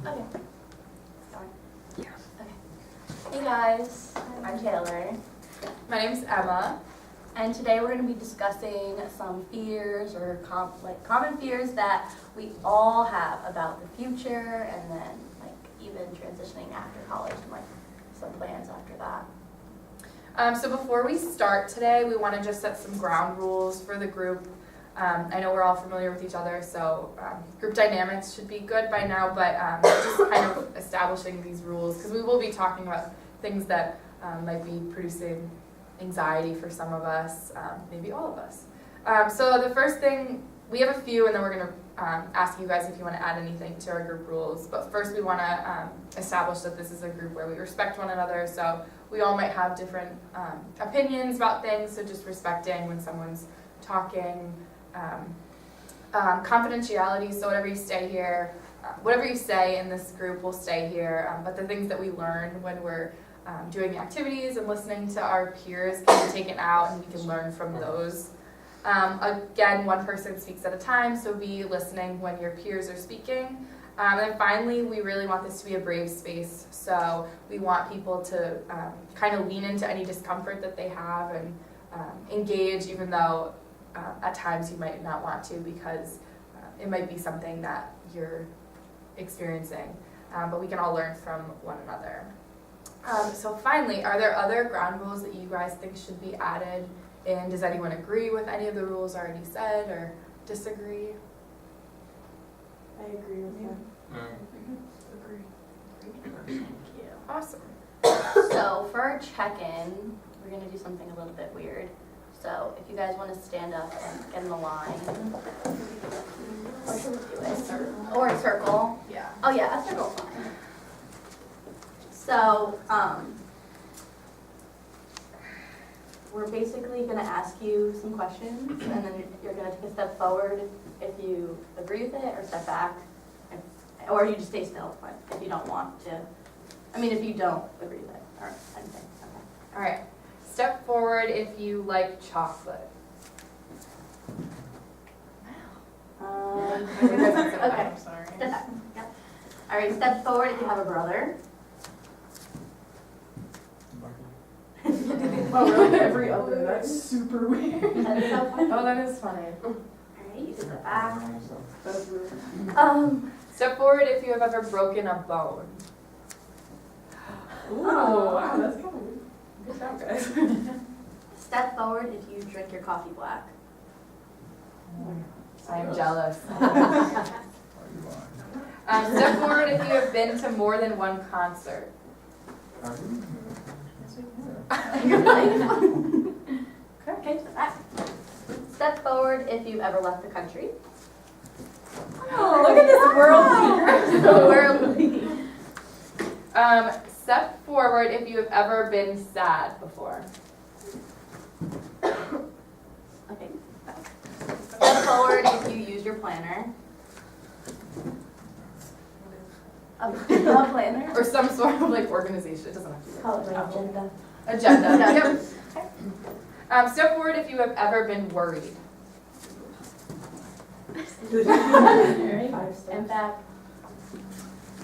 Okay. Start. Yeah. Okay. Hey guys, I'm Taylor. My name's Emma. And today we're going to be discussing some fears or common fears that we all have about the future, and then even transitioning after college and some plans after that. So before we start today, we want to just set some ground rules for the group. I know we're all familiar with each other, so group dynamics should be good by now, but just kind of establishing these rules, because we will be talking about things that might be producing anxiety for some of us, maybe all of us. So the first thing, we have a few, and then we're going to ask you guys if you want to add anything to our group rules. But first we want to establish that this is a group where we respect one another, so we all might have different opinions about things, so just respecting when someone's talking. Confidentiality, so whatever you say here, whatever you say in this group will stay here, but the things that we learn when we're doing the activities and listening to our peers can be taken out, and we can learn from those. Again, one person speaks at a time, so be listening when your peers are speaking. And then finally, we really want this to be a brave space, so we want people to kind of lean into any discomfort that they have and engage, even though at times you might not want to, because it might be something that you're experiencing, but we can all learn from one another. So finally, are there other ground rules that you guys think should be added in? Does anyone agree with any of the rules already said or disagree? I agree with you. Agree. Agree. Thank you. Awesome. So for our check-in, we're going to do something a little bit weird. So if you guys want to stand up and get in the line, or a circle. Yeah. Oh yeah, a circle's fine. So we're basically going to ask you some questions, and then you're going to take a step forward if you agree with it, or step back, or you just stay still if you don't want to. I mean, if you don't agree with it or anything. Okay. All right. Step forward if you like chocolate. Okay. I'm sorry. Step back. Yep. All right. Step forward if you have a brother. Oh, really? Every other? That's super weird. That's so funny. Oh, that is funny. All right. You can step back. That's rude. Step forward if you have ever broken a bone. Ooh, Oh. wow, that's kind of weird. Good job, guys. Step forward if you drink your coffee black. I am jealous. Step forward if you have been to more than one concert. Okay. Step back. Step forward if you've ever left the country. Oh, look at this world. Worldly. Step forward if you have ever been sad before. Okay. Step forward if you use your planner. A planner? Or some sort of organization. It doesn't have to be. Call it my agenda. Agenda. Yeah. Yep. Step forward if you have ever been worried. And back.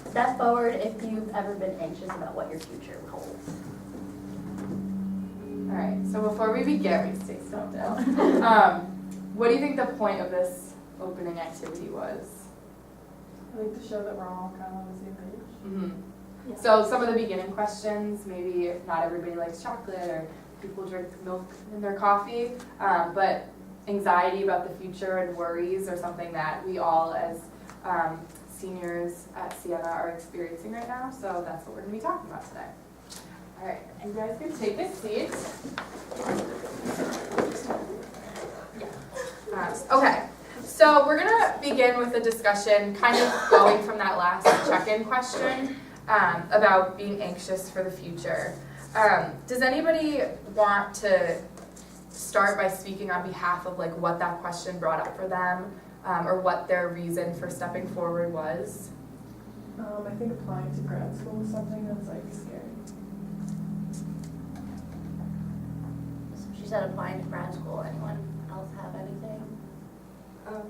Step forward if you've ever been anxious about what your future holds. All right. So before we begin, we stay still down. What do you think the point of this opening activity was? I like to show that we're all kind of on the same page. Mm-hmm. Yeah. So some of the beginning questions, maybe not everybody likes chocolate or people drink milk in their coffee, but anxiety about the future and worries are something that we all as seniors at Sienna are experiencing right now, so that's what we're going to be talking about today. All right, you guys can take a seat. Okay, so we're going to begin with a discussion kind of going from that last check-in question about being anxious for the future. Does anybody want to start by speaking on behalf of what that question brought up for them, or what their reason for stepping forward was? I think applying to grad school is something that's scary. She said applying to grad school. Anyone else have anything? Yeah,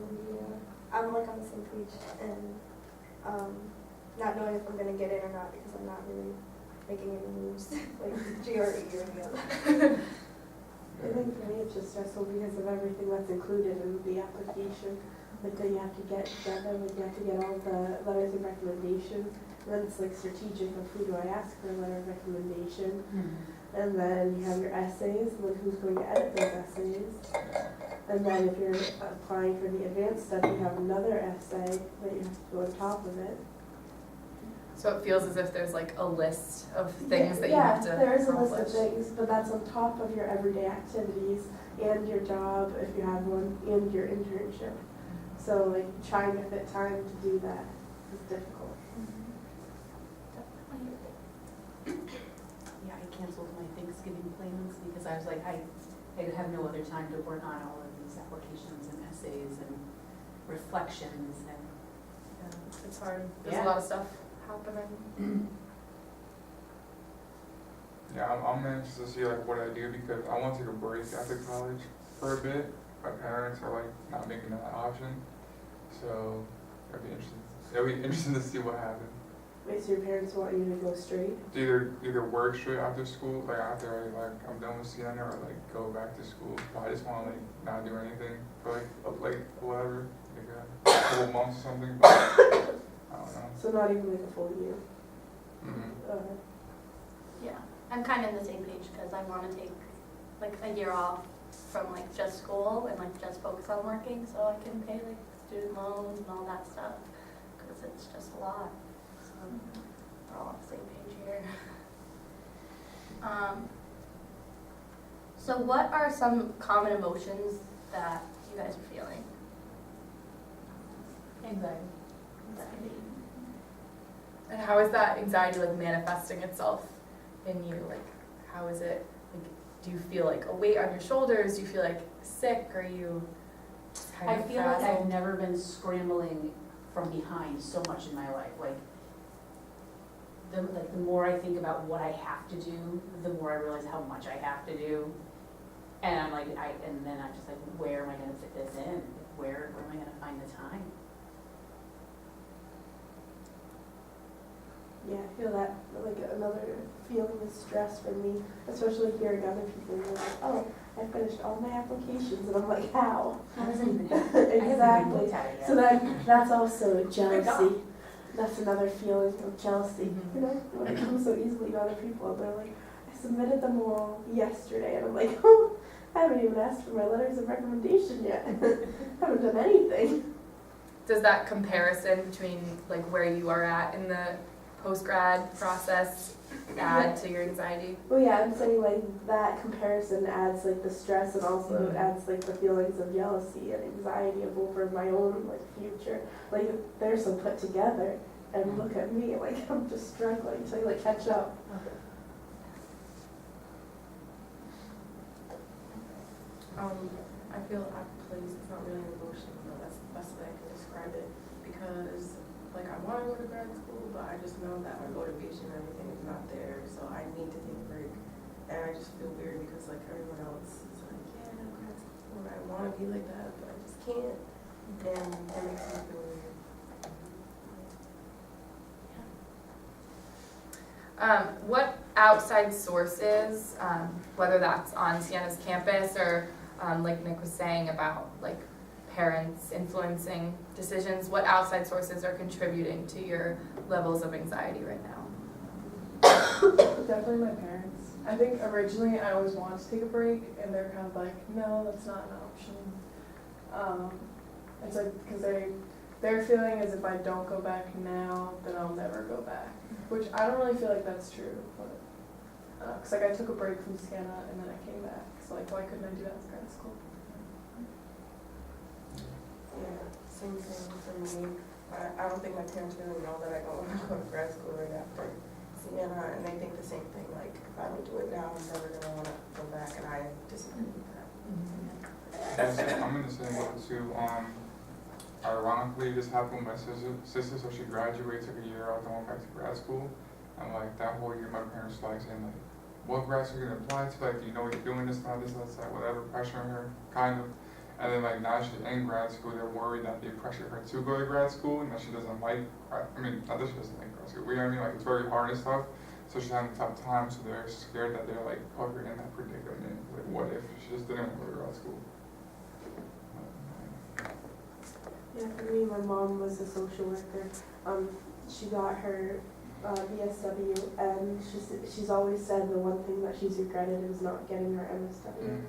I'm on the same page, and not knowing if I'm gonna get in or not because I'm not really making any moves, like GRE or any other. I think for me it's just stressful because of everything that's included in the application. Like that you have to get together, like you have to get all the letters of recommendation. And then it's like strategic of who do I ask for a letter of recommendation. And then you have your essays, and then who's going to edit those essays. And then if you're applying for the advanced stuff, you have another essay that you have to do on top of it. So it feels as if there's like a list of things that you have to Yeah, there is a list of accomplish. things, but that's on top of your everyday activities and your job, if you have one, and your internship. So like trying to fit time to do that is difficult. Yeah, I canceled my Thanksgiving plans because I was like, I have no other time to work on all of these applications and essays and reflections and. It's hard. There's Yeah. a lot of stuff happening. Yeah, I'm anxious to see like what I do because I want to take a break after college for a bit. My parents are like not making that option, so it'll be interesting. It'll be interesting to see what happens. Wait, so your parents want you to go straight? Either work straight after school, like after I'm done with Sienna, or like go back to school. But I just want to like not do anything for like whatever, like a couple months or something. But I don't know. So not even like a full year? Mm-hmm. Yeah, I'm kind of in the same page because I want to take like a year off from like just school and like just focus on working so I can pay like student loans and all that stuff because it's just a lot. So we're all on the same page here. So what are some common emotions that you guys are feeling? Anxiety. Anxiety. And how is that anxiety like manifesting itself in you? Like, how is it? Like, do you feel like a weight on your shoulders? Do you feel like sick? Are you just kind I of feel like I've frazzled? never been scrambling from behind so much in my life. Like the more I think about what I have to do, the more I realize how much I have to do. And I'm like, and then I'm just like, where am I gonna fit this in? Where am I gonna find the time? Yeah, I feel that like another feeling of stress for me, especially hearing other people who are like, oh, I finished all my applications, and I'm like, how? I haven't even looked at Exactly. it yet. So then that's also God. jealousy. That's another feeling of jealousy. Mhm. You know, when it comes so easily to other people, they're like, I submitted them all yesterday, and I'm like, oh, I haven't even asked for my letters of recommendation yet. Haven't done anything. Does that comparison between like where you are at in the post-grad process add to your anxiety? Well, yeah, I'm saying like that comparison adds like the stress and also adds like the feelings of jealousy and anxiety of over my own like future. Like they're so put together, and look at me, like I'm just struggling to like catch up. I feel out of place. It's not really an emotion, but that's the best way I can describe it. Because, like, I want to go to grad school, but I just know that my motivation and everything is not there. So I need to take a break. And I just feel weird because, like, everyone else is like, yeah, grad school. And I want to be like that, but I just can't. And that makes me feel weird. What outside sources, whether that's on Sienna's campus or like Nick was saying about like parents influencing decisions, what outside sources are contributing to your levels of anxiety right now? Definitely my parents. I think originally I always wanted to take a break, and they're kind of like, no, that's not an option. It's like, because their feeling is if I don't go back now, then I'll never go back. Which I don't really feel like that's true, but, because like I took a break from Sienna and then I came back, so like why couldn't I do that in grad school? Yeah, same thing for me. I don't think my parents really know that I don't want to go to grad school right after Sienna, and they think the same thing, like, if I don't do it now, I'm never going to want to go back, and I disagree with that. I'm in the same boat too. Ironically, this happened with my sister, so she graduated, took a year out, then went back to grad school. And like that whole year, my parents were like saying like, what grad school are you gonna apply to? Like, do you know what you're doing this time, that, whatever, pressuring her, kind of. And then like now she's in grad school, they're worried that they pressure her to go to grad school and that she doesn't like, I mean, not that she doesn't like grad school, you know what I mean? Like it's very hard and stuff. So she's having a tough time, so they're scared that they're like put her in that predicament. Like what if she just didn't want to go to grad school? Yeah, for me, my mom was a social worker. She got her BSW, and she's always said the one thing that she's regretted is not getting her MSW.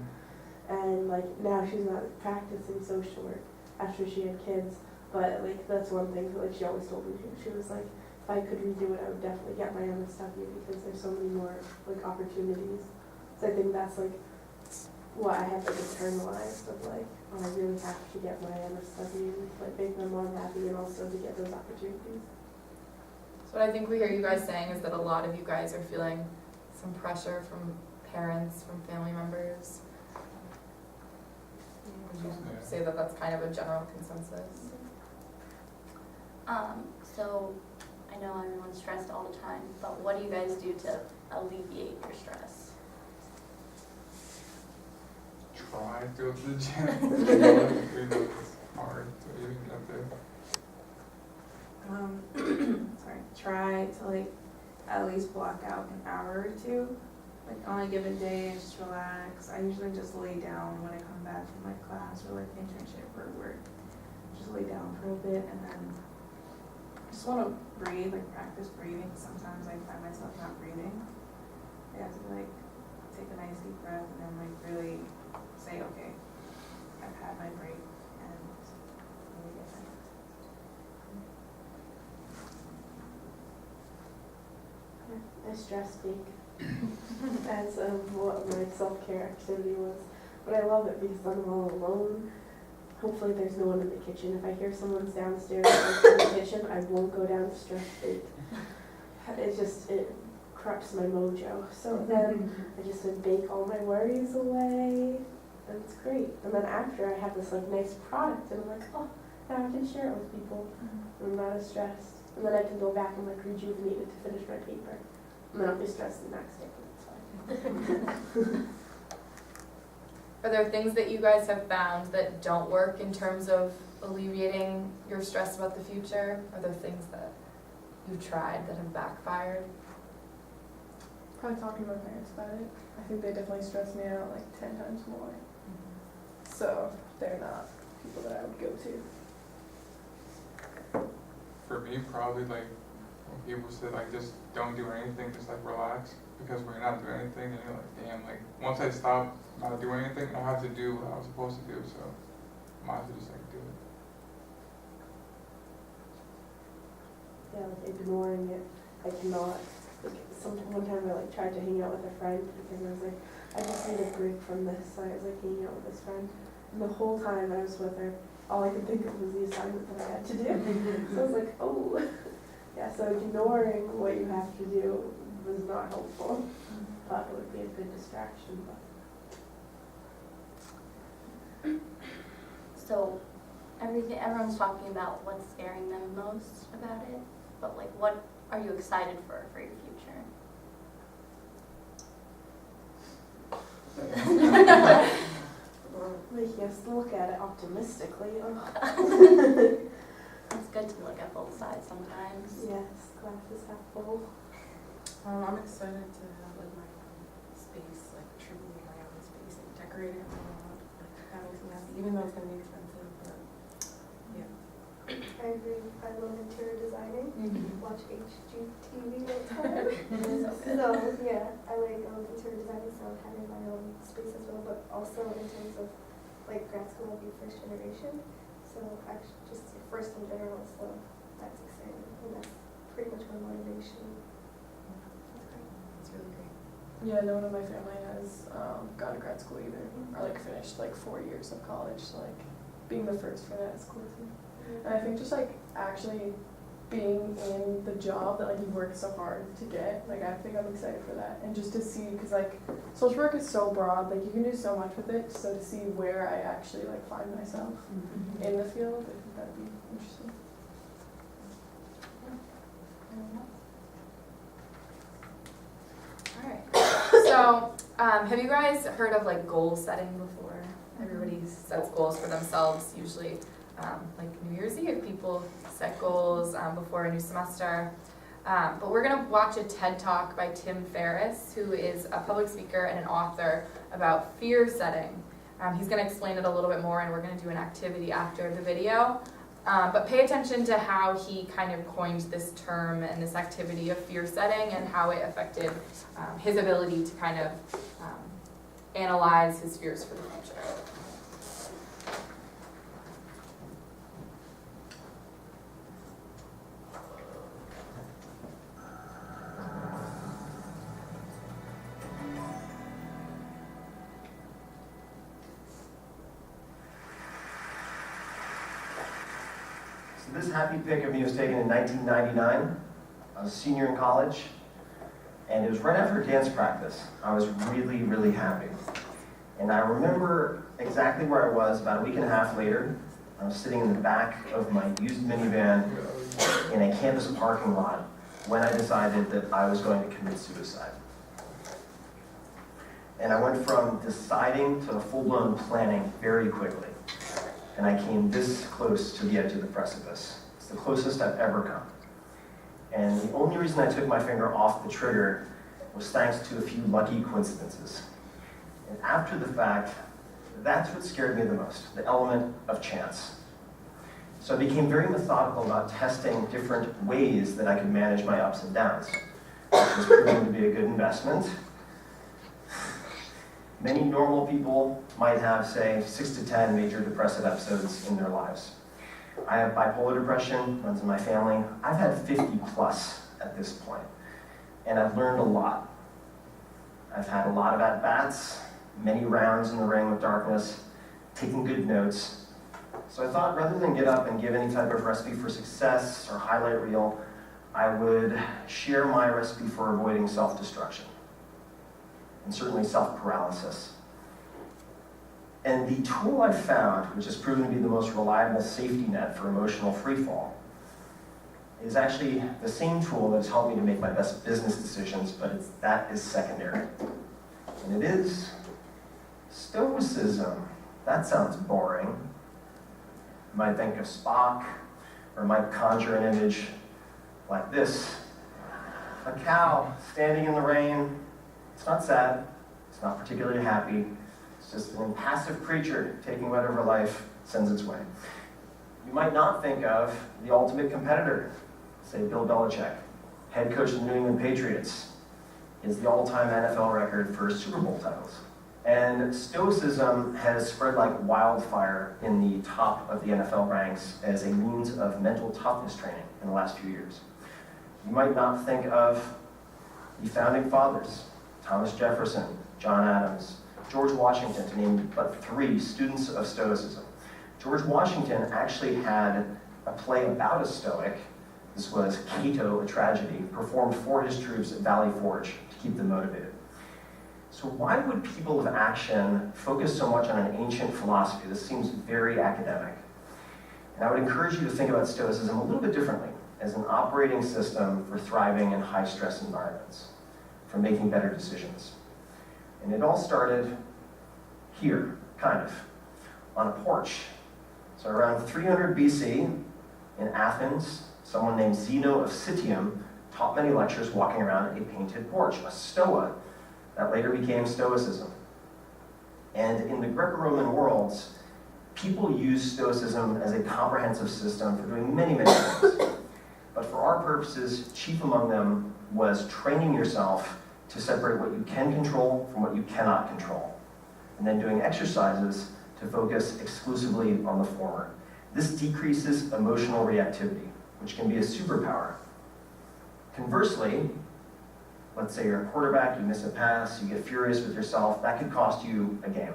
And like now she's not practicing social work after she had kids, but like that's one thing that like she always told me to. She was like, if I could redo it, I would definitely get my MSW because there's so many more like opportunities. So I think that's like what I have like internalized of like, oh, I really have to get my MSW, like make my mom happy and also to get those opportunities. So what I think we hear you guys saying is that a lot of you guys are feeling some pressure from parents, from family members. Would you say that that's kind of a general consensus? So I know everyone's stressed all the time, but what do you guys do to alleviate your stress? Try to go to the gym. We know it's hard to even get there. Sorry, try to like at least block out an hour or two, like on a given day and just relax. I usually just lay down when I come back from my class or like internship or work. Just lay down for a bit and then I just want to breathe, like practice breathing. Sometimes I find myself not breathing. I have to like take a nice deep breath and then like really say, okay, I've had my break and really get back. I stress bake as what my self-care activity was. But I love it because I'm all alone. Hopefully there's no one in the kitchen. If I hear someone's downstairs in the kitchen, I won't go down to stress bake. It corrupts my mojo. So then I just bake all my worries away. And it's great. And then after I have this like nice product and I'm like, oh, now I can share it with people. And I'm not as stressed. And then I can go back and like rejuvenate it to finish my paper. And then I'll be stressed the next day, but it's fine. Are there things that you guys have found that don't work in terms of alleviating your stress about the future? Are there things that you've tried that have backfired? Probably talking to my parents about it. I think they definitely stress me out like 10 times more. So they're not people that I would go to. For me, probably like when people say like just don't do anything, just like relax, because when you're not doing anything, and you're like, damn, like once I stop not doing anything, I have to do what I was supposed to do, so I might as well just like do it. Yeah, like ignoring it. I cannot. Like, one time I like tried to hang out with a friend because I was like, I just need a break from this. So I was like hanging out with this friend, and the whole time I was with her, all I could think of was the assignment that I had to do. So I was like, oh, yeah. So ignoring what you have to do was not helpful. Thought it would be a good distraction, but. So everyone's talking about what's scaring them most about it, but like what are you excited for your future? Like, you have to look at it optimistically. It's good to look at both sides sometimes. Yes, glass is half full. I'm excited to have like my own space, like truly my own space and decorate it. That makes me happy, even though it's gonna be expensive, but yeah. I agree. I love interior designing. Watch HGTV all the time. So yeah, I like interior designing, so having my own space as well. But also in terms of like grad school, I'll be first generation. So actually just first in general, so that's exciting. And that's pretty much my motivation. That's really great. Yeah, no one in my family has gone to grad school either, or like finished like 4 years of college. So like being the first for that is cool too. And I think just like actually being in the job that like you worked so hard to get, like I think I'm excited for that. And just to see, because like social work is so broad, like you can do so much with it. So to see where I actually like find myself in the field, I think that'd be interesting. All right. So, have you guys heard of like goal setting before? Everybody's sets goals for themselves, usually like New Year's Eve, people set goals before a new semester. But we're gonna watch a TED Talk by Tim Ferriss, who is a public speaker and an author about fear setting. He's gonna explain it a little bit more, and we're gonna do an activity after the video. But pay attention to how he kind of coined this term and this activity of fear setting and how it affected his ability to kind of analyze his fears for the future. So this happy pic of me was taken in 1999. I was a senior in college, and it was right after dance practice. I was really, really happy. And I remember exactly where I was about a week and a half later. I was sitting in the back of my used minivan in a campus parking lot when I decided that I was going to commit suicide. And I went from deciding to full-blown planning very quickly. And I came this close to the edge of the precipice. It's the closest I've ever come. And the only reason I took my finger off the trigger was thanks to a few lucky coincidences. And after the fact, that's what scared me the most, the element of chance. So I became very methodical about testing different ways that I could manage my ups and downs, which was proving to be a good investment. Many normal people might have, say, 6 to 10 major depressive episodes in their lives. I have bipolar depression, runs in my family. I've had 50 plus at this point, and I've learned a lot. I've had a lot of at-bats, many rounds in the ring with darkness, taking good notes. So I thought rather than get up and give any type of recipe for success or highlight reel, I would share my recipe for avoiding self-destruction, and certainly self-paralysis. And the tool I found, which has proven to be the most reliable safety net for emotional freefall, is actually the same tool that has helped me to make my best business decisions, but that is secondary. And it is Stoicism. That sounds boring. You might think of Spock, or might conjure an image like this. A cow standing in the rain. It's not sad, it's not particularly happy. It's just an impassive creature taking whatever life sends its way. You might not think of the ultimate competitor, say Bill Belichick, head coach of the New England Patriots, is the all-time NFL record for Super Bowl titles. And Stoicism has spread like wildfire in the top of the NFL ranks as a means of mental toughness training in the last few years. You might not think of the founding fathers, Thomas Jefferson, John Adams, George Washington, to name but 3 students of Stoicism. George Washington actually had a play about a Stoic. This was Cato, a Tragedy, performed for his troops at Valley Forge to keep them motivated. So why would people of action focus so much on an ancient philosophy? This seems very academic. And I would encourage you to think about Stoicism a little bit differently, as an operating system for thriving in high-stress environments, for making better decisions. And it all started here, kind of, on a porch. So around 300 BC, in Athens, someone named Zeno of Citium taught many lectures walking around a painted porch, a stoa, that later became Stoicism. And in the Greco-Roman worlds, people used Stoicism as a comprehensive system for doing many, many things. But for our purposes, chief among them was training yourself to separate what you can control from what you cannot control, and then doing exercises to focus exclusively on the former. This decreases emotional reactivity, which can be a superpower. Conversely, let's say you're a quarterback, you miss a pass, you get furious with yourself, that could cost you a game.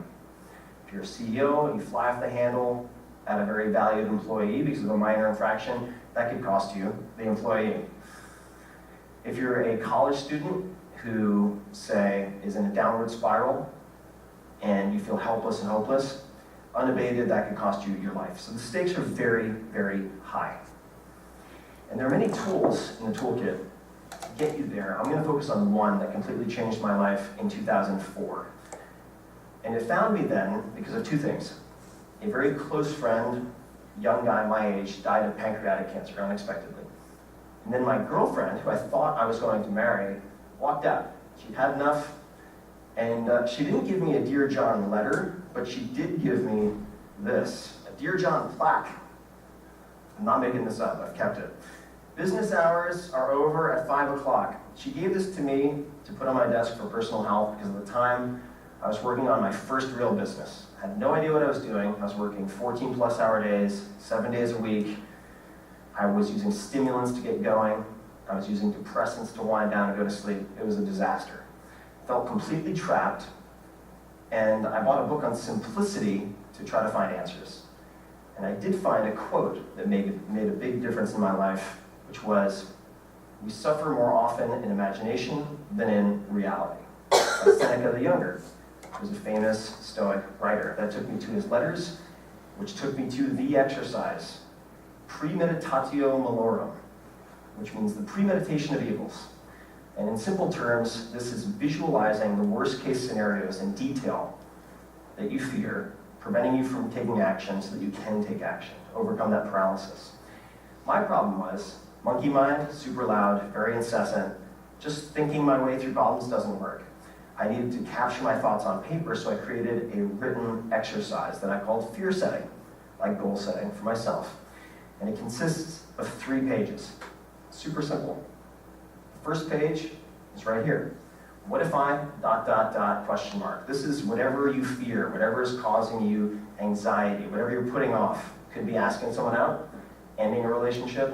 If you're a CEO and you fly off the handle at a very valued employee because of a minor infraction, that could cost you the employee. If you're a college student who, say, is in a downward spiral and you feel helpless and hopeless, unabated, that could cost you your life. So the stakes are very, very high. And there are many tools in the toolkit to get you there. I'm going to focus on one that completely changed my life in 2004. And it found me then because of 2 things. a very close friend, young guy my age, died of pancreatic cancer unexpectedly. And then my girlfriend, who I thought I was going to marry, walked out. She'd had enough, and she didn't give me a Dear John letter, but she did give me this, a Dear John plaque. I'm not making this up, I've kept it. Business hours are over at 5 o'clock. She gave this to me to put on my desk for personal health because at the time I was working on my first real business. I had no idea what I was doing. I was working 14+ hour days, 7 days a week. I was using stimulants to get going. I was using depressants to wind down and go to sleep. It was a disaster. Felt completely trapped, and I bought a book on simplicity to try to find answers. And I did find a quote that made a big difference in my life, which was, "We suffer more often in imagination than in reality." By Seneca the Younger, who was a famous Stoic writer. That took me to his letters, which took me to the exercise, premeditatio malorum, which means the premeditation of evils. And in simple terms, this is visualizing the worst case scenarios in detail that you fear, preventing you from taking action so that you can take action, to overcome that paralysis. My problem was, monkey mind, super loud, very incessant, just thinking my way through problems doesn't work. I needed to capture my thoughts on paper, so I created a written exercise that I called fear setting, like goal setting for myself. And it consists of 3 pages. Super simple. The first page is right here. What if I ... question mark. This is whatever you fear, whatever is causing you anxiety, whatever you're putting off. Could be asking someone out, ending a relationship,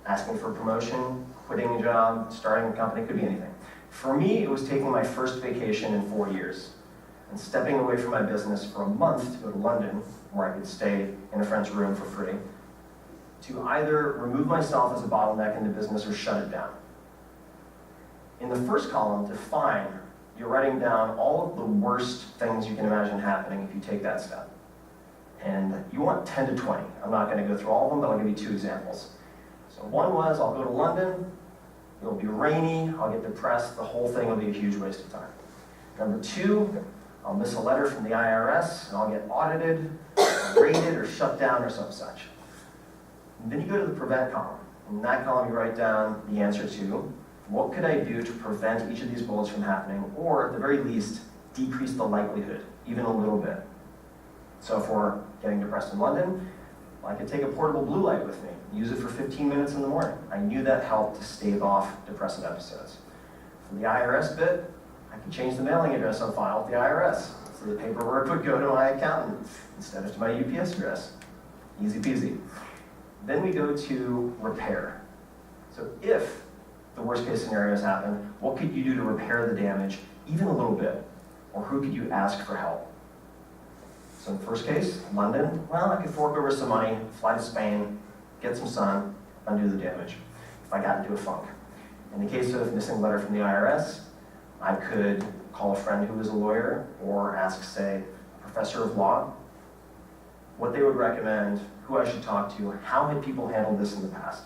asking for a promotion, quitting a job, starting a company, could be anything. For me, it was taking my first vacation in 4 years and stepping away from my business for a month to go to London, where I could stay in a friend's room for free, to either remove myself as a bottleneck in the business or shut it down. In the first column, define, you're writing down all of the worst things you can imagine happening if you take that step. And you want 10 to 20. I'm not going to go through all of them, but I'll give you 2 examples. So one was, I'll go to London, it'll be rainy, I'll get depressed, the whole thing will be a huge waste of time. Number 2, I'll miss a letter from the IRS, and I'll get audited, raided, or shut down, or some such. And then you go to the prevent column. In that column, you write down the answer to, what could I do to prevent each of these bullets from happening, or at the very least, decrease the likelihood, even a little bit. So if we're getting depressed in London, I could take a portable blue light with me, use it for 15 minutes in the morning. I knew that helped to stave off depressive episodes. For the IRS bit, I could change the mailing address on file with the IRS, so the paperwork would go to my accountant instead of to my UPS address. Easy peasy. Then we go to repair. So if the worst case scenarios happen, what could you do to repair the damage, even a little bit? Or who could you ask for help? So in the first case, London, well, I could fork over some money, fly to Spain, get some sun, undo the damage, if I got into a funk. In the case of missing a letter from the IRS, I could call a friend who is a lawyer, or ask, say, a professor of law, what they would recommend, who I should talk to, how had people handled this in the past.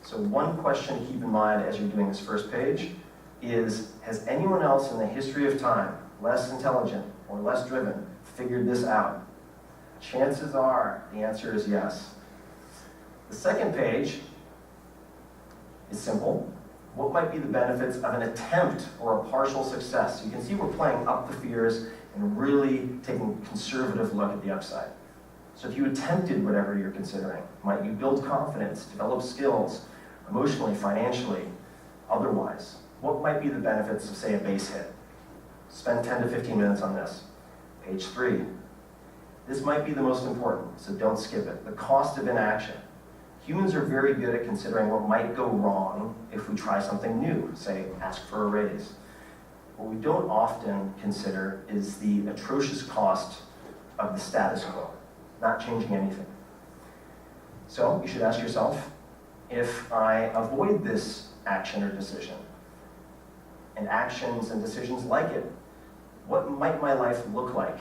So one question to keep in mind as you're doing this first page is, has anyone else in the history of time, less intelligent or less driven, figured this out? Chances are the answer is yes. The second page is simple. What might be the benefits of an attempt or a partial success? You can see we're playing up the fears and really taking a conservative look at the upside. So if you attempted whatever you're considering, might you build confidence, develop skills, emotionally, financially, otherwise? What might be the benefits of, say, a base hit? Spend 10 to 15 minutes on this. Page 3. This might be the most important, so don't skip it. The cost of inaction. Humans are very good at considering what might go wrong if we try something new, say, ask for a raise. What we don't often consider is the atrocious cost of the status quo, not changing anything. So you should ask yourself, if I avoid this action or decision, and actions and decisions like it, what might my life look like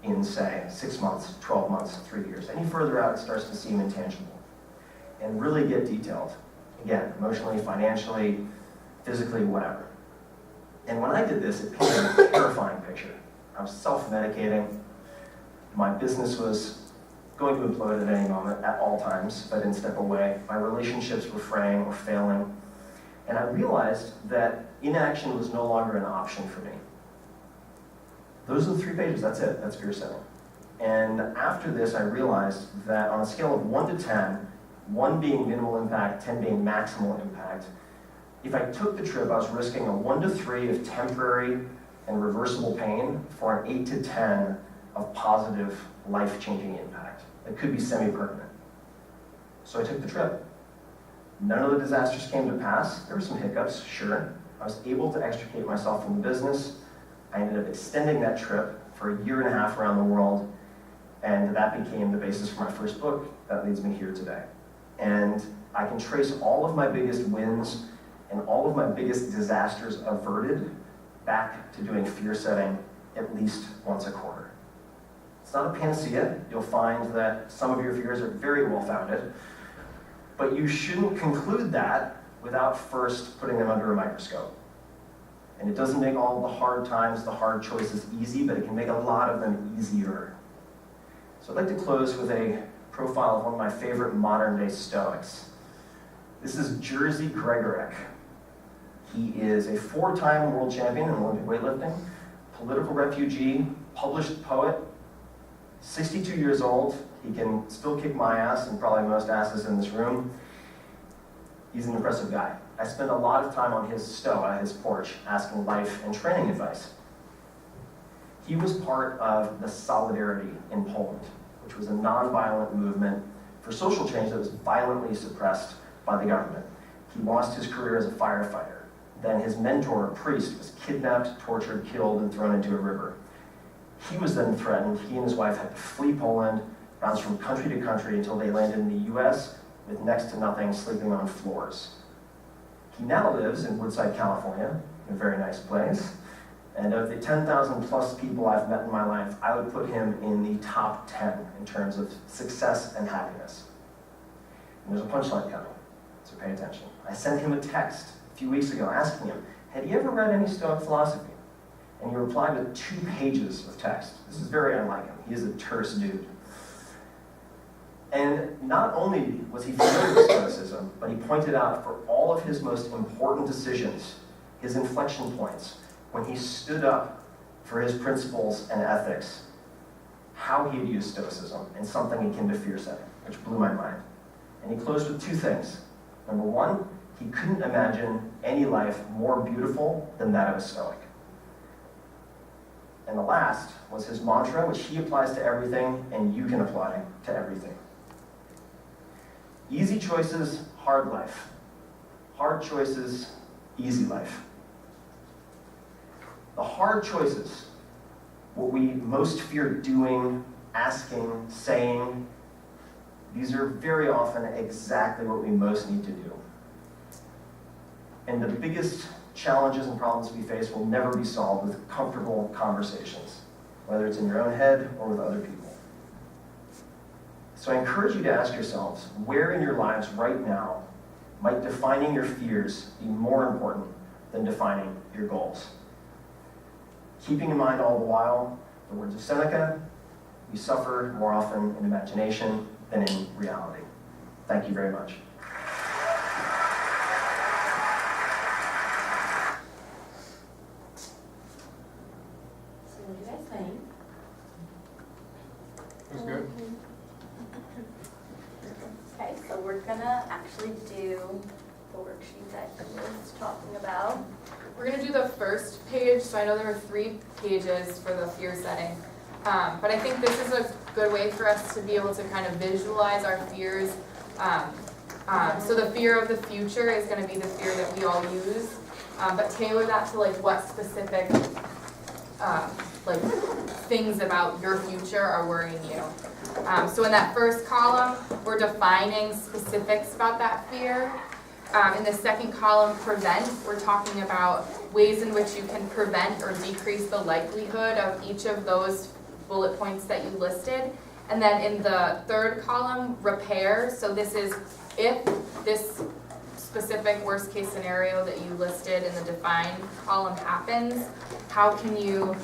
in, say, 6 months, 12 months, 3 years? Any further out, it starts to seem intangible. And really get detailed. Again, emotionally, financially, physically, whatever. And when I did this, it painted a terrifying picture. I was self-medicating. My business was going to implode at any moment, at all times, if I didn't step away. My relationships were fraying or failing. And I realized that inaction was no longer an option for me. Those are the 3 pages, that's it, that's fear setting. And after this, I realized that on a scale of 1 to 10, 1 being minimal impact, 10 being maximal impact, if I took the trip, I was risking a 1 to 3 of temporary and reversible pain for an 8 to 10 of positive, life-changing impact. It could be semi-permanent. So I took the trip. None of the disasters came to pass. There were some hiccups, sure. I was able to extricate myself from the business. I ended up extending that trip for 1.5 years around the world, and that became the basis for my first book that leads me here today. And I can trace all of my biggest wins and all of my biggest disasters averted back to doing fear setting at least once a quarter. It's not a panacea. You'll find that some of your fears are very well founded, but you shouldn't conclude that without first putting them under a microscope. And it doesn't make all the hard times, the hard choices easy, but it can make a lot of them easier. So I'd like to close with a profile of one of my favorite modern-day Stoics. This is Jerzy Gregorek. He is a 4-time world champion in Olympic weightlifting, political refugee, published poet, 62 years old. He can still kick my ass and probably most asses in this room. He's an impressive guy. I spent a lot of time on his stoa, his porch, asking life and training advice. He was part of the Solidarity in Poland, which was a nonviolent movement for social change that was violently suppressed by the government. He lost his career as a firefighter. Then his mentor, a priest, was kidnapped, tortured, killed, and thrown into a river. He was then threatened. He and his wife had to flee Poland, bounce from country to country until they landed in the US with next to nothing, sleeping on floors. He now lives in Woodside, California, a very nice place. And of the 10,000 plus people I've met in my life, I would put him in the top 10 in terms of success and happiness. And there's a punchline coming, so pay attention. I sent him a text a few weeks ago asking him, had he ever read any Stoic philosophy? And he replied with 2 pages of text. This is very unlike him. He is a terse dude. And not only was he familiar with Stoicism, but he pointed out for all of his most important decisions, his inflection points, when he stood up for his principles and ethics, how he had used Stoicism in something akin to fear setting, which blew my mind. And he closed with 2 things. Number 1, he couldn't imagine any life more beautiful than that of a Stoic. And the last was his mantra, which he applies to everything, and you can apply to everything. Easy choices, hard life. Hard choices, easy life. The hard choices, what we most fear doing, asking, saying, these are very often exactly what we most need to do. And the biggest challenges and problems we face will never be solved with comfortable conversations, whether it's in your own head or with other people. So I encourage you to ask yourselves, where in your lives right now might defining your fears be more important than defining your goals? Keeping in mind all the while the words of Seneca, we suffer more often in imagination than in reality. Thank you very much. So what do you guys think? That's good. Okay, so we're gonna actually do the worksheet that he was talking about. We're gonna do the first page, so I know there were 3 pages for the fear setting. But I think this is a good way for us to be able to kind of visualize our fears. So the fear of the future is gonna be the fear that we all use, but tailor that to like what specific like things about your future are worrying you. So in that first column, we're defining specifics about that fear. In the second column, prevent, we're talking about ways in which you can prevent or decrease the likelihood of each of those bullet points that you listed. And then in the third column, repair, so this is if this specific worst case scenario that you listed in the define column happens, how can you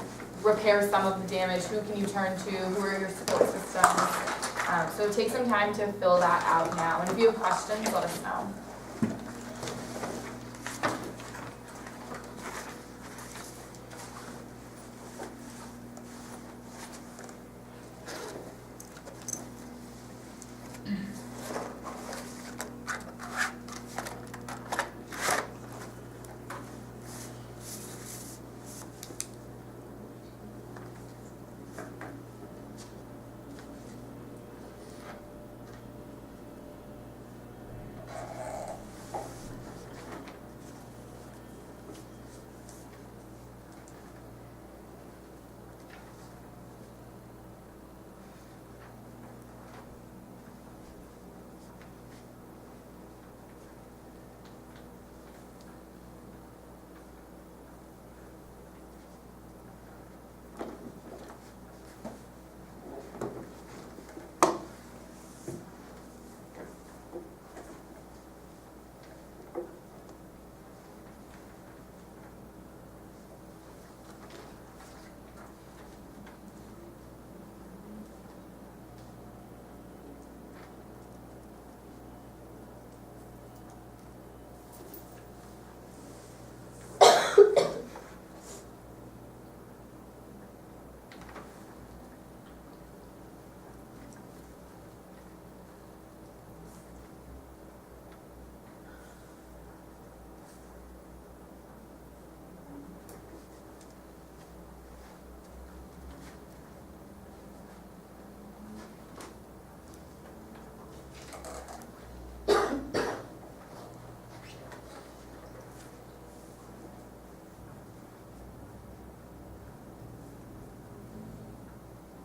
repair some of the damage, who can you turn to, who are your support systems, So take some time to fill that out now, and if you have questions, let us know.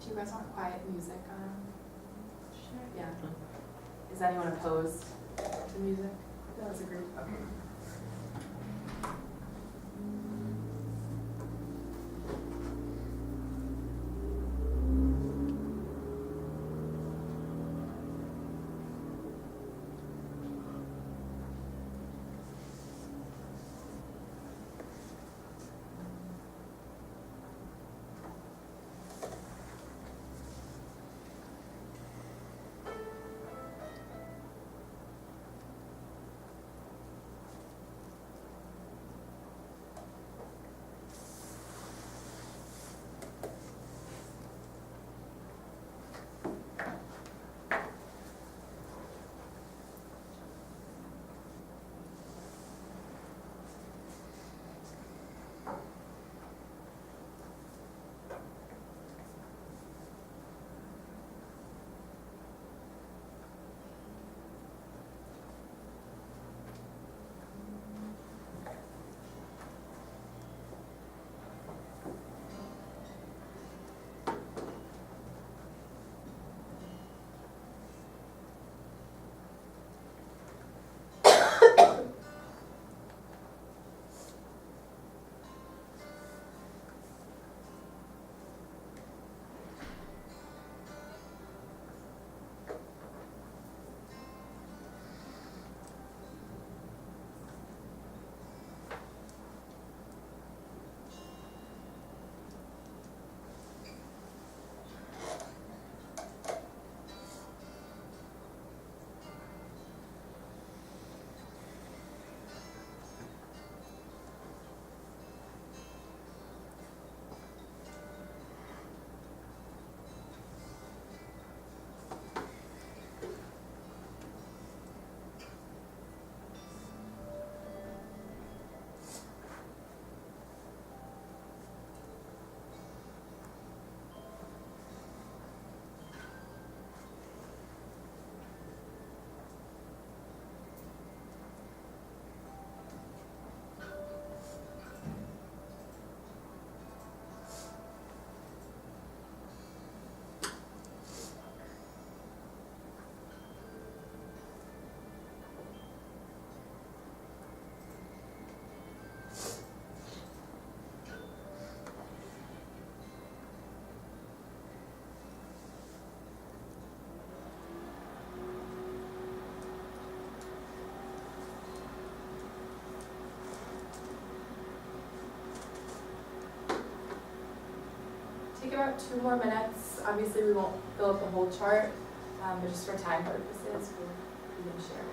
Do you guys want quiet music on? Sure. Yeah. Is anyone opposed to music? As a group? Okay. Take about 2 more minutes. Obviously, we won't fill up the whole chart. but just for time purposes, we'll begin sharing.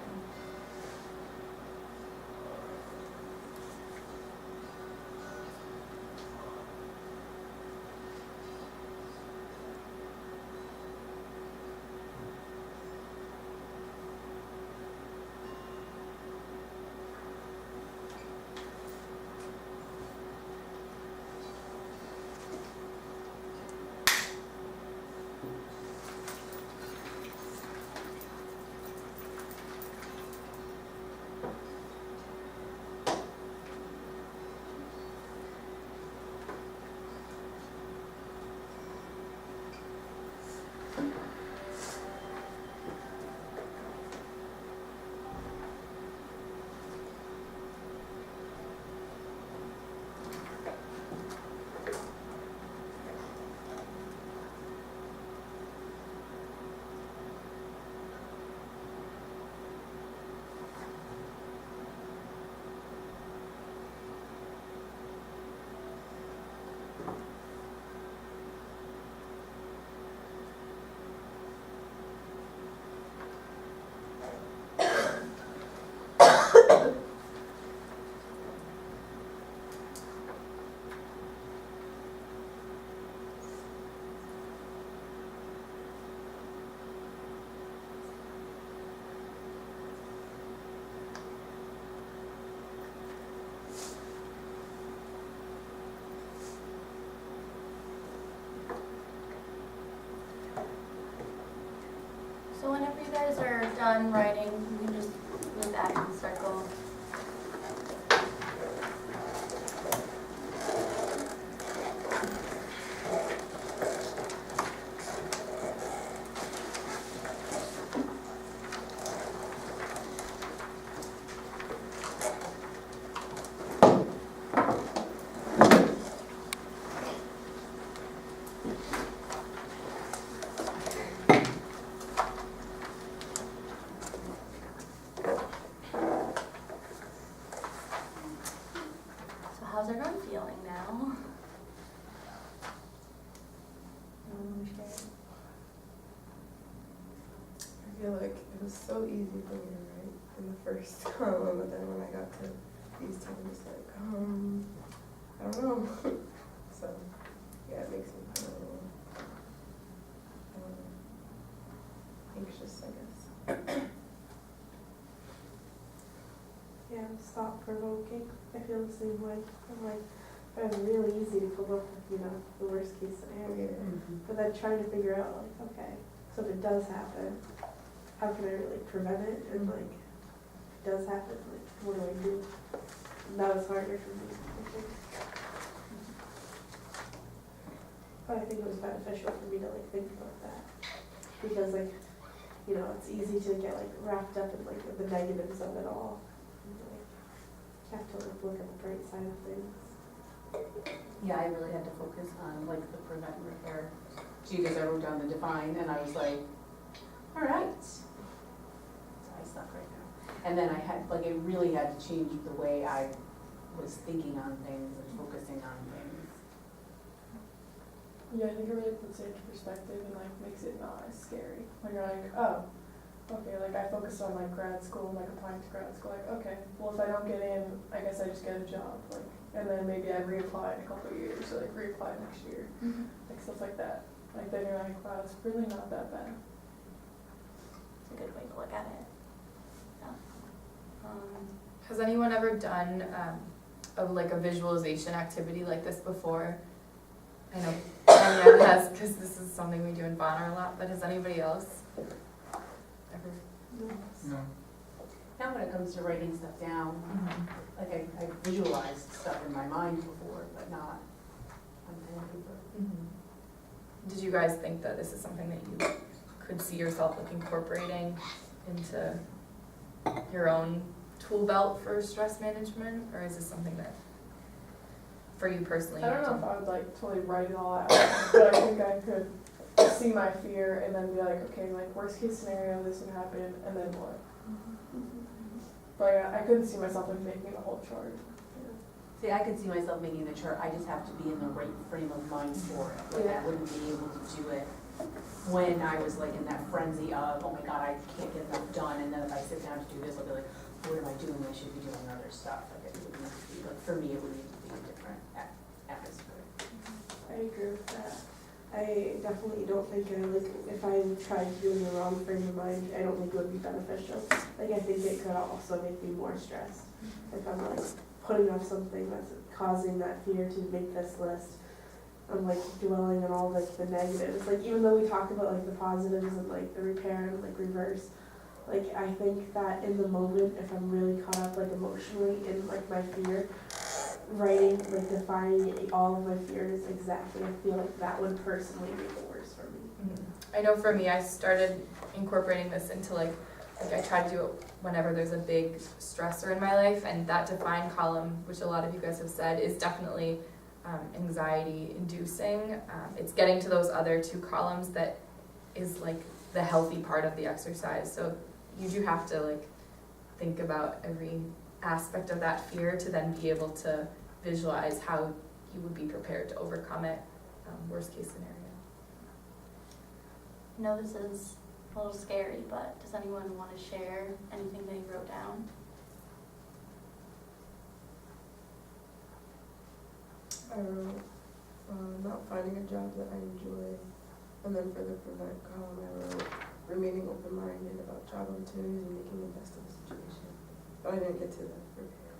So whenever you guys are done writing, you can just move back in the circle. So how's everyone feeling now? I feel like it was so easy for me to write in the first column, but then when I got to these two, I'm just like, I don't know. So, yeah, it makes me kind of a little anxious, I guess. Yeah, it's thought provoking. I feel the same way. I'm like, it was really easy to come up with, the worst case scenario. But then trying to figure out, like, okay, so if it does happen, how can I really prevent it? And like, if it does happen, like, what do I do? And that was harder for me, I think. But I think it was beneficial for me to like think about that. Because like, it's easy to get like wrapped up in like the negatives of it all. And, like, you have to like look at the bright side of things. Yeah, I really had to focus on like the prevent and repair. So you guys, I wrote down the define and I was like, all right. So I suck right now. And then I really had to change the way I was thinking on things and focusing on things. Yeah, I think it really puts it into perspective and like makes it not as scary. When you're like, oh, okay, like I focused on like grad school, like applying to grad school, like, okay, well if I don't get in, I guess I just get a job, like, and then maybe I reapply in a couple of years, or like reapply next year, like stuff like that. Like then you're like, wow, it's really not that bad. It's a good way to look at it. Yeah. Has anyone ever done a visualization activity like this before? I know Tanya has, because this is something we do in Bonner a lot, but has anybody else ever? No. Now when it comes to writing stuff down, like I visualized stuff in my mind before, but not on pen and paper. Did you guys think that this is something that you could see yourself like incorporating into your own tool belt for stress management, or is this something that for you personally? I don't know if I would like totally write it all out, but I think I could see my fear and then be like, okay, like worst case scenario, this would happen, and then what? But I couldn't see myself like making a whole chart. See, I could see myself making the chart, I just have to be in the right frame of mind for it. Like I wouldn't be able to do it when I was like in that frenzy of, oh my God, I can't get enough done, and then if I sit down to do this, I'll be like, what am I doing? I should be doing other stuff. Like, it would need to be, like, for me, it would need to be a different atmosphere. I agree with that. I definitely don't think if I tried to do it in the wrong frame of mind, I don't think it would be beneficial. Like, I think it could also make me more stressed if I'm like putting off something that's causing that fear to make this list. I'm like dwelling on all like the negatives. Like, even though we talk about like the positives and like the repair and like reverse, like I think that in the moment, if I'm really caught up like emotionally in like my fear, writing, like defining all of my fears exactly, I feel like that would personally make it worse for me. I know for me, I started incorporating this into like I try to do it whenever there's a big stressor in my life, and that define column, which a lot of you guys have said, is definitely anxiety inducing. It's getting to those other two columns that is like the healthy part of the exercise. So you do have to like think about every aspect of that fear to then be able to visualize how you would be prepared to overcome it, worst case scenario. I know this is a little scary, but does anyone want to share anything they wrote down? I wrote, not finding a job that I enjoy, and then for the prevent column, I wrote remaining open-minded about job opportunities and making the best of the situation. But I didn't get to the repair.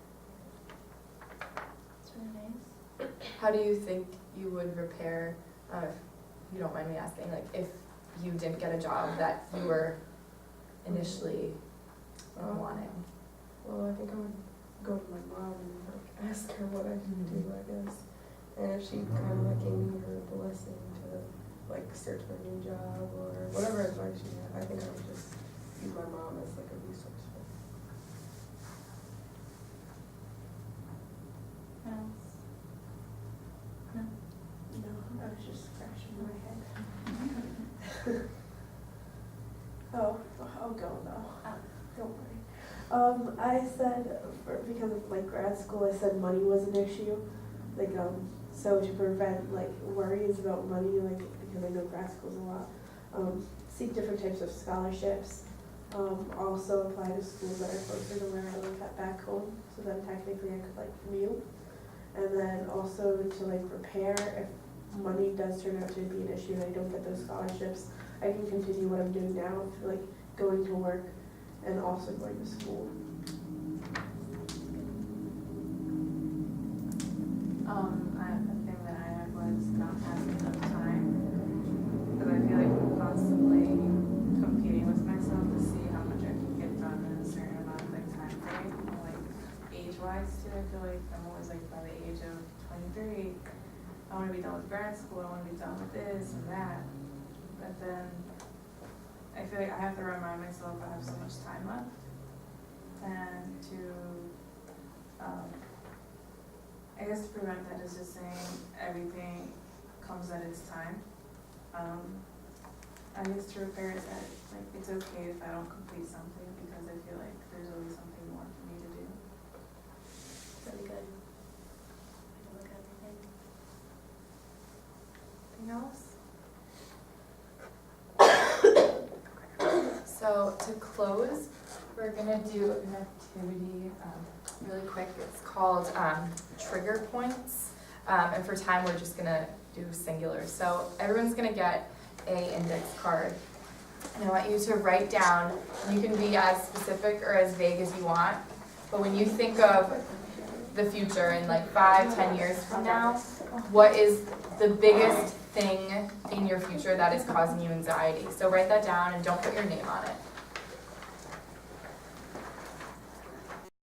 It's really nice. How do you think you would repair, if you don't mind me asking, like if you didn't get a job that you were initially wanting? Well, I think I would go to my mom and like ask her what I can do, I guess. And if she kind of like gave me her blessing to like search for a new job or whatever advice she had, I think I would just use my mom as like a resource for me. No. No, I was just scratching my head. I'll go though. Don't worry. I said, because of like grad school, I said money was an issue. Like, so to prevent like worries about money, like, because I know grad school's a lot, seek different types of scholarships. Also apply to schools that are closer to where I live back home, so then technically I could like commute. And then also to like prepare if money does turn out to be an issue and I don't get those scholarships, I can continue what I'm doing now, like going to work and also going to school. The thing that I had was not having enough time, because I feel like I'm constantly competing with myself to see how much I can get done in a certain amount of like time frame, or, like age-wise too. I feel like I'm always like by the age of 23, I want to be done with grad school, I want to be done with this and that, but then I feel like I have to remind myself I have so much time left, and to I guess to prevent that is just saying everything comes at its time. I guess to repair it that like it's okay if I don't complete something, because I feel like there's always something more for me to do. Really good. Way to look at everything. Anything else? So to close, we're gonna do an activity really quick. It's called trigger points. And for time, we're just gonna do singular. So everyone's gonna get a index card. And I want you to write down, and you can be as specific or as vague as you want, but when you think of the future in like 5-10 years from now, what is the biggest thing in your future that is causing you anxiety? So write that down and don't put your name on it.